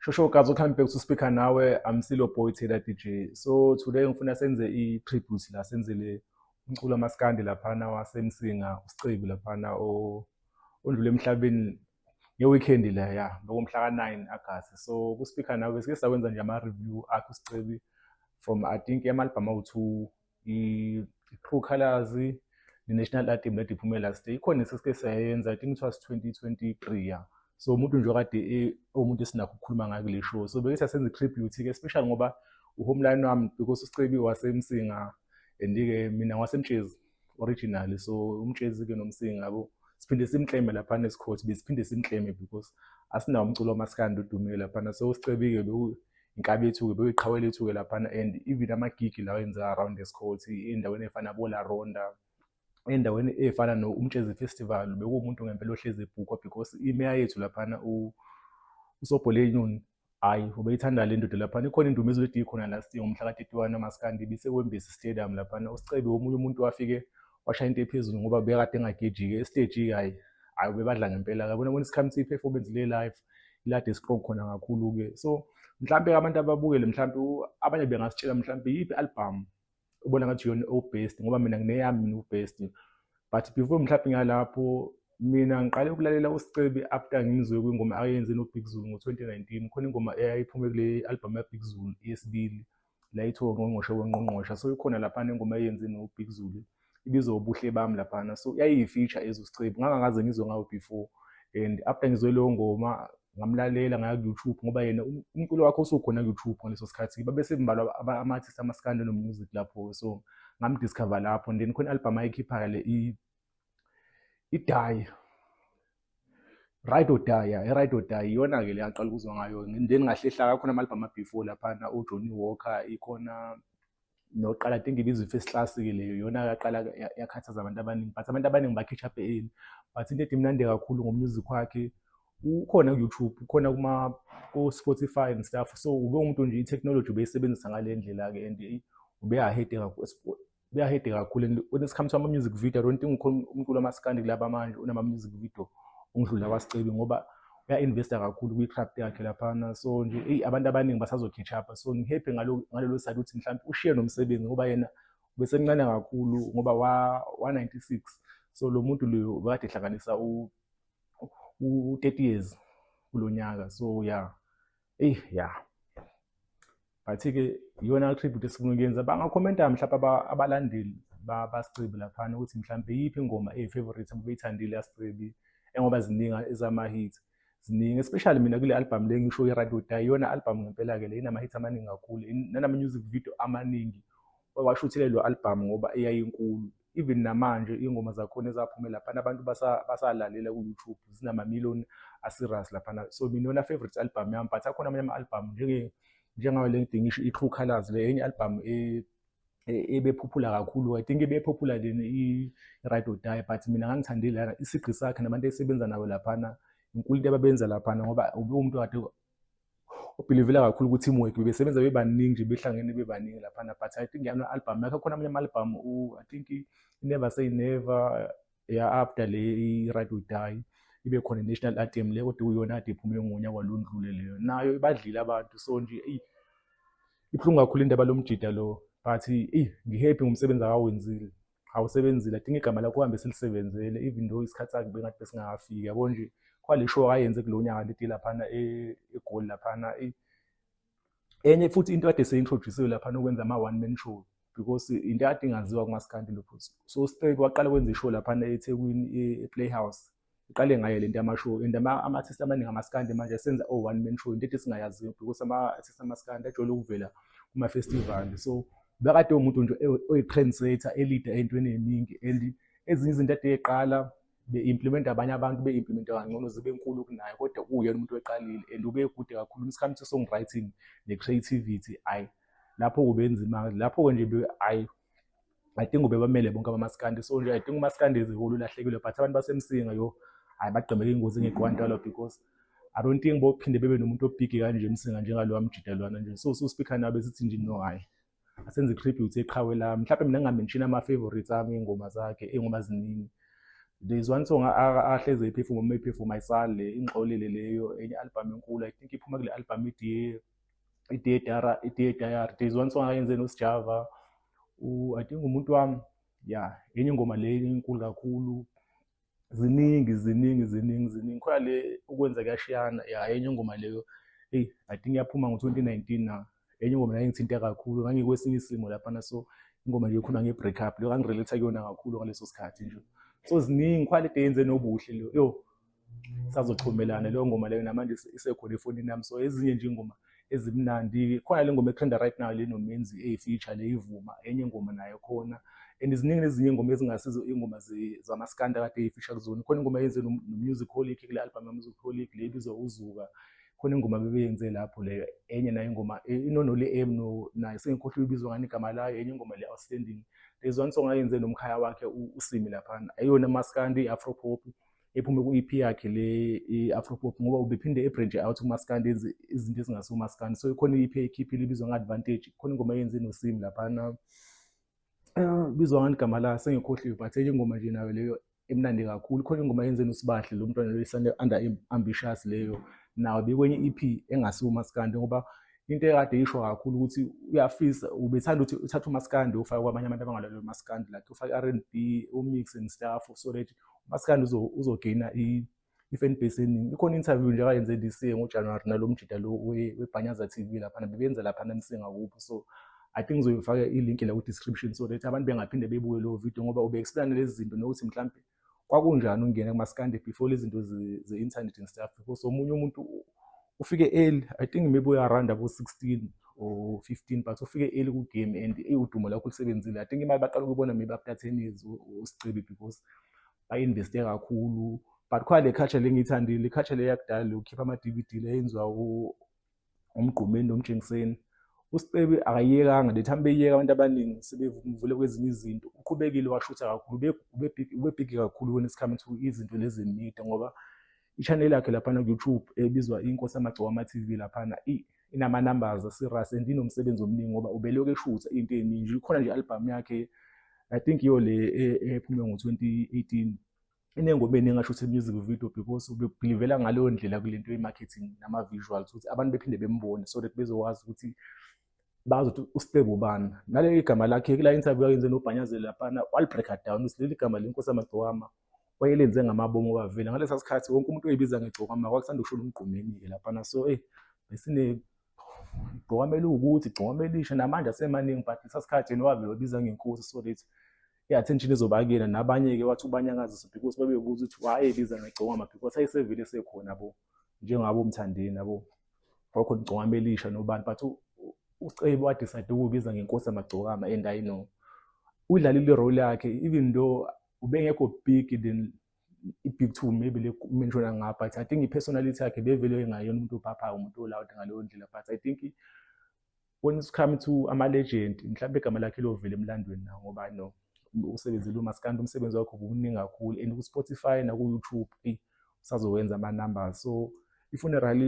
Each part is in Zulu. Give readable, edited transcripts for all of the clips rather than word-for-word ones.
Shosho Kazo, coming back to speaker nawe. I'm still your boy Taylor DJ. So today ngifuna senze i-tribute la senzele umculo wamaskandi laphana wasemsinga uSicebi laphana ondlule emhlabeni ngeweekend la ya ngomhla ka-9 August. So ku-speaker nawe sike sawenza nje ama-review akhe uSicebi from I think ama-album awu-2 i-True Colours ne-National Anthem leti iphume last year. Ikhona sesike sayenza I think it was 2023 ya. So umuntu nje kade umuntu esinakho ukukhuluma ngayo kule show. So bese senze tribute ke especially ngoba uhomeline wami because uSicebi wasemsinga and-ke mina wasemtshezi originally. So umtshezi ke nomsinga yabo siphinde simkleme lapha nesikhothi besiphinde simkleme because asinawo umculo wamaskandi odumile lapha. So uSicebi ke inkabi yethu ke beyiqhawe lethu ke lapha and even ama-gig la wenza around esikhothi endaweni efana bola Ronda endaweni efana no-Umtshezi Festival bekuwumuntu ngempela ohlezi ebhukwa because imeya yethu laphana uSobholenyoni hayi ubeyithanda le ndoda laphana. Ikhona indumizo ledi ikhona last year ngomhla ka-31 uMaskandi biseWembley Stadium laphana. uSicebi omunye umuntu wafike washaya into ephezulu ngoba bekade engagejike estage hayi ubebadla ngempela yabona bona isikhathi i-performance le live ilade strong khona kakhulu ke. So mhlambe abantu ababukele mhlambe abanye bengasitshela mhlambe yipi album ubona ngathi yona o-best ngoba mina ngineyami mina u-best, but before mhlawumbe ngalapho mina ngiqale ukulalela uSicebi after ngimzwe kwingoma ayenze noBig Zulu ngo-2019. Khona ingoma eyayiphume kule album yaBig Zulu yesibili la ithiwa Ngqongqoshe Wengqongqoshe. So ikhona laphana ingoma ayenze noBig Zulu ibizwa Ubuhle Bami laphana. So yayi-feature uSicebi ngangakaze ngizwe ngayo before, and after ngizwe leyo ngoma ngamlalela ngaya ku-YouTube ngoba yena umculo wakhe usukhona ku-YouTube ngaleso sikhathi babese mbalwa ama-artists amaskandi no-music lapho. So ngamdiscover lapho and then khona i-album ayikhipha le i-Die Ride or Die, i-Ride or Die iyona ke le yaqala ukuzwa ngayo. Then ngahlehla kakhona ama-album before laphana uJohnny Walker ikhona noqala I think ibizwa i-First Class ke leyo yona yaqala yakhathaza abantu abaningi, but abantu abaningi bakhetha up early. But into emnandi kakhulu ngomusic wakhe ukhona ku-YouTube, ukhona ku-Spotify and stuff. So ube umuntu nje i-technology ubeyisebenzisa ngale ndlela ke and ubeyahede kakhulu. And when it comes to ama-music video I don't think umculo wamaskandi kulaba manje unama-music video ongidlula kwaSicebi ngoba uya-investa kakhulu kwi-craft yakhe laphana. So nje abantu abaningi basazo-catch up. So ngihappy ngalelo side ukuthi mhlawumbe ushiye nomsebenzi ngoba yena ubesemncane kakhulu ngoba wa-96. So lo muntu lo bekade ehlanganisa u-30 years kulo nyaka. So yeah but-ke iyona tribute esifuna ukuyenza. Bangakhomenta mhlawumbe abalandeli baSicebi laphana ukuthi mhlawumbe yiphi ingoma eyi-favorite abuyithandile yaSicebi ngoba ziningi ezama-hits ziningi, especially mina kule album le ngisho i-Ride or Die iyona album ngempela ke le inama-hits amaningi kakhulu nanama-music video amaningi washuthile lo album ngoba eyayinkulu. Even namanje ingoma zakhona ezaphumela laphana abantu basalalela ku-YouTube zinama-million aserious laphana. So mina yona favorite album yami, but akhona amanye ama-album njengayo le ngidingisho i-True Colours le enye album ebepopular kakhulu. I think ebepopular then i-Ride or Die, but mina ngangithandile lana isigqi sakhe nabantu esebenza nawe laphana inkulu into ababenza laphana ngoba ube umuntu kade ubelievela kakhulu ukuthi teamwork besebenza bebaningi nje behlangene bebaningi laphana. But I think yana album yakhe khona amanye ama-album I think Never Say Never after le i-Ride or Die ibe khona i-National Anthem le kodwa uyona ade iphume ngonyaka walondlule leyo nayo ibadlile abantu. So nje ibuhlungu kakhulu indaba lomjida lo, but ngihappy ngomsebenzi akawenzile awusebenzile. I think igama lakho uhambe silisebenzele even though isikhathi sakhe bengathi besingakafiki yabo nje kwale show ayenze kulo nyaka leti laphana eGoli laphana. Enye futhi into kade seyintroduce laphana ukwenza ama-one man show because into kade ingaziwa kumaskandi lokho. So uSicebi waqala ukwenza ishow laphana eThekwini ePlayhouse iqale ngayo lento yamashow and ama-artists amaningi amaskandi manje senza one man show into ethi singayaziyo because ama-artists amaskandi ajwayele ukuvela kuma-festival. So bekade umuntu nje oyi-trendsetter elida entweni eningi and ezinye izinto ade eqala be-implementa abanye abantu be-implementa kangcono zibe nkulu kunaye kodwa uyena umuntu oqalile and ube kude kakhulu isikhathi se-songwriting ne-creativity lapho kube nzima lapho nje I think ube bamele bonke abamaskandi. So nje I think umaskandi eziholo ulahlekile, but abantu basemsinga bagqemeke ingozi ngeQuantalo because I don't think bophinde bebe nomuntu obhigi kanje emsinga njengalo wamjida lwana nje. So speaker nabe sithi nje no asenze i-tribute eqhawe lami mhlawumbe mina ngingamention ama-favorites ami ingoma zakhe ingoma ziningi there is one song ahleze eyiphefuma uma eyiphefuma ayisale ingxolele leyo enye album enkulu I think iphuma kule album iDear Diary. There is one song ayenze noSjava I think umuntu wami ya enye ingoma le inkulu kakhulu ziningi khona le ukwenza kuyashiyana ya enye ingoma leyo I think yaphuma ngo-2019 na enye ingoma la engithinta kakhulu ngangikwesinye isimo laphana so ingoma nje ikhuluma nge-break up leyo ngangirelate kuyona kakhulu ngaleso sikhathi nje so ziningi quality yenze nobuhle leyo yo sazochumelana leyo ngoma leyo namanje isekhona efonini yami so ezinye nje ingoma ezimnandi khona le ngoma etrenda right now le noMenzi feature le ivuma enye ingoma nayo khona and ziningi nezinye ingoma ezingasizo ingoma zamaskanda kade eyifisha kuzona khona ingoma yenze noMusicaholic kule album yaMusicaholic le ibizwa uzuka khona ingoma bebeyenze lapho leyo enye nayo ingoma inono le M no naye sengikhohlwe ibizwa ngani igama layo enye ingoma le outstanding there's one song ayenze nomkhaya wakhe uSimi laphana ayona maskandi iAfro pop ephume ku-EP yakhe le i-Afro pop ngoba ubephinde ebranch out umaskandi enze izinto ezingasumaskandi so ikhona i-EP ekhiphile ibizwa nga-Advantage khona ingoma yenze noSimi laphana bizwa ngani igama la sengikhohliwe but enye ingoma nje nayo leyo emnandi kakhulu khona ingoma yenze noSibahle lo mntwana lo isande under ambitious leyo nawe bekwenye EP engasiwo umaskandi ngoba into ekade isho kakhulu ukuthi uyafisa ubethanda ukuthi uthathe umaskandi ufake kwabanye abantu abangalalo umaskandi like ufake R&B umix and stuff so that umaskandi uzogaina i-fan base eningi ikhona interview nje ayenze this year ngoJanuary nalo mjida lo weBanyaza TV laphana bebenza laphana emsinga kupho so I think ngizoyifaka ilink la ku-description so that abantu bengaphinde bebuke lo video ngoba ube-explain lezi zinto nokuthi mhlampe kwakunjani ungena kumaskandi before lezi zinto ze-internet and stuff because omunye umuntu ufike early I think maybe around about 16 or 15 but ufike early ku-game and udumo lakho lusebenzile I think imali baqala ukubona maybe after 10 years uSicebi because bayi-investe kakhulu but khona le culture lengiyithandile le culture le yakudala ukhipha ama-DVD le yenziwa uMgqumeni noMtshengiseni uSicebi akayiyekanga the time beyiyeka abantu abaningi sebevule kwezinye izinto uqhubekile washutha kakhulu ubebhigi kakhulu when it's coming to izinto lezi media ngoba i-channel yakhe laphana ku-YouTube ebizwa Inkosi Amagcokama TV laphana inama-numbers aserious and inomsebenzi omningi ngoba ubelokhu eshutha into eningi khona nje i-album yakhe I think iyo le ephume ngo-2018 inengoma eningi ashuthe music video because ubebhilivela ngaleyo ndlela kule nto ye-marketing nama-visuals ukuthi abantu bephinde bembone so that bezokwazi ukuthi bazi ukuthi uSicebi ubani naleli gama lakhe kula interview ayenze noBhanyazeli laphana walibreaka down ukuthi leli gama leNkosi Amagcokama wayelenze ngamabomu wavela ngalesa sikhathi wonke umuntu oyibiza ngegcokama kwakusanda ukushona uMgqumeni-ke laphana so besine igcokama eluwukuthi igcokama elisha namanje asemaningi but lesa sikhathi yena wavele wabiza ngenkosi so that i-attention izoba kuyena nabanye-ke wathi ubanyakazisa because babebuza ukuthi wayebiza ngegcokama because ayesevele esekhona bo njengabo Mthandeni nabo kwakhona igcokama elisha nobani but uSicebi wadecide ukubiza ngenkosi Amagcokama and I know udlalile role yakhe even though ubengekho big than i-big two maybe le mention ngapha but I think i-personality yakhe bevele engayona umuntu ophaphayo umuntu olawud ngaleyo ndlela but I think when it's come to ama-legend mhlawumbe igama lakhe lovele emlandweni na ngoba no usebenzile umaskandi umsebenzi wakho umuningi kakhulu and ku-Spotify naku-YouTube usazowenza ama-numbers so i-funeral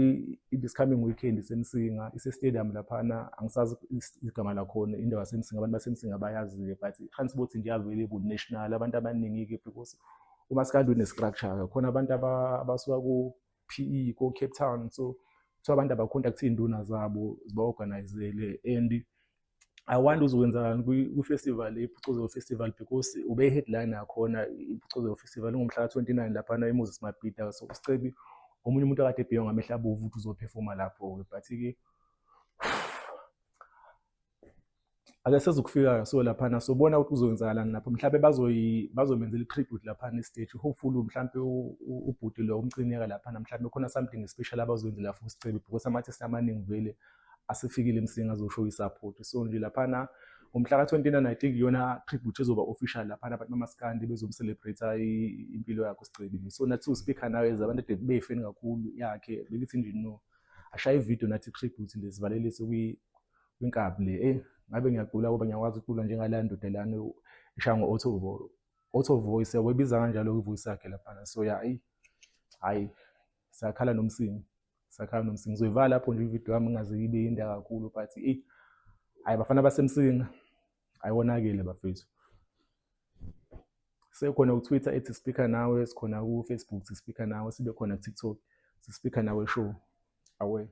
this coming weekend isemsinga ise-stadium laphana angisazi igama lakhona indawo yasemsinga abantu basemsinga bayazi but i-transport nje available national abantu abaningi-ke because umaskandi une-structure khona abantu abasuka ku-PE ko-Cape Town so abantu abacontact iy'nduna zabo ziba-organizele and I want uzokwenzakani kwi-festival iPhucuzo Festival because ube-headline yakhona iPhucuzo Festival ngomhla ka-29 laphana eMoses Mabhida so uSicebi omunye umuntu akade ebhekwa ngamehlo abovu ukuthi uzophefoma lapho but-ke ake sezokufika so laphana so bona ukuthi uzokwenzakalani lapho mhlawumbe bazomenzela i-tribute laphana estage hopefully mhlawumbe ubhuti lo umcinika laphana mhlawumbe khona something special abazowenzela for uSicebi because ama-artist amaningi vele asifikile emsinga azoshow i-support so nje laphana ngomhla ka-29 I think iyona tribute ezoba official laphana abantu bamaskandi bezomcelebrate impilo yakhe uSicebi so nathi uspeaker nawe abantu ade befeni kakhulu yakhe belithi nje no ashaya ivideo nathi tribute lesivalelise kwinkabi le ngabe ngiyacula ngoba ngiyakwazi ukucula njengala ndoda lana ishaya ngo-auto voice webiza kanjalo ivoice yakhe laphana so ya hayi sakhala nomsingi ngizoyivala lapho nje ivideo yami ingaze ibe yinde kakhulu but hayi bafana basemsinga ayibonakele bafethu Sekhona ku-Twitter ethi Speaker Nawe, sikhona ku-Facebook Speaker Nawe, sibe khona ku-TikTok Speaker Nawe Show. Awe.